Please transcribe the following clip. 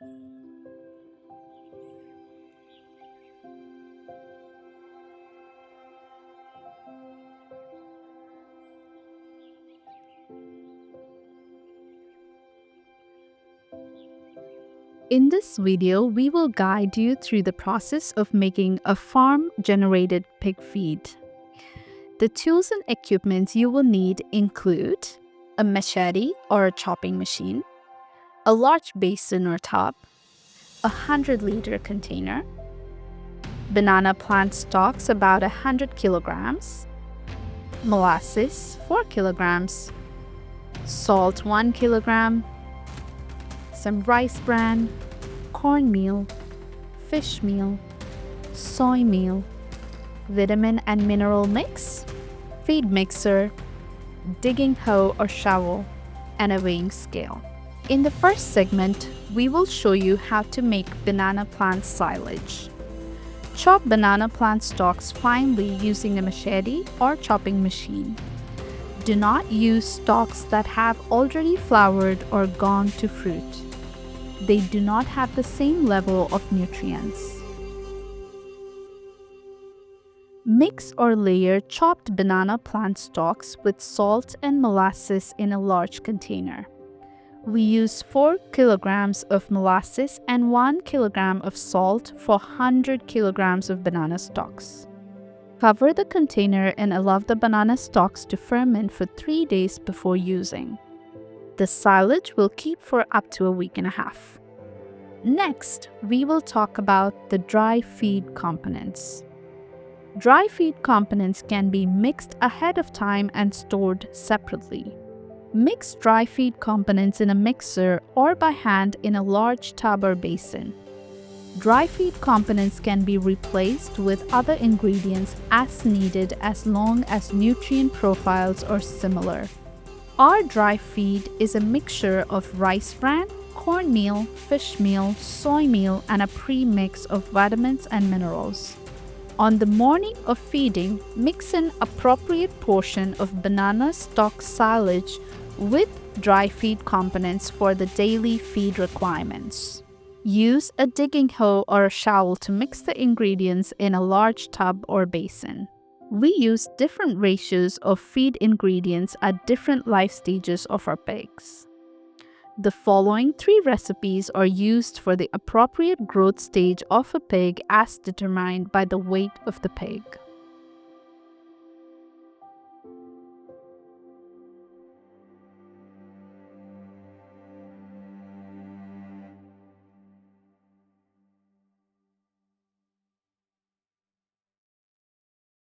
In this video, we will guide you through the process of making a farm-generated pig feed. The tools and equipment you will need include a machete or a chopping machine, a large basin or tub, a 100-liter container, banana plant stalks about 100 kilograms, molasses 4 kilograms, salt 1 kilogram, some rice bran, cornmeal, fish meal, soy meal, vitamin and mineral mix, feed mixer, digging hoe or shovel, and a weighing scale. In the first segment, we will show you how to make banana plant silage. Chop banana plant stalks finely using a machete or chopping machine. Do not use stalks that have already flowered or gone to fruit. They do not have the same level of nutrients. Mix or layer chopped banana plant stalks with salt and molasses in a large container. We use 4 kilograms of molasses and 1 kilogram of salt for 100 kilograms of banana stalks. Cover the container and allow the banana stalks to ferment for 3 days before using. The silage will keep for up to a week and a half. Next, we will talk about the dry feed components. Dry feed components can be mixed ahead of time and stored separately. Mix dry feed components in a mixer or by hand in a large tub or basin. Dry feed components can be replaced with other ingredients as needed as long as nutrient profiles are similar. Our dry feed is a mixture of rice bran, cornmeal, fish meal, soy meal, and a pre-mix of vitamins and minerals. On the morning of feeding, mix an appropriate portion of banana stalk silage with dry feed components for the daily feed requirements. Use a digging hoe or a shovel to mix the ingredients in a large tub or basin. We use different ratios of feed ingredients at different life stages of our pigs. The following 3 recipes are used for the appropriate growth stage of a pig as determined by the weight of the pig.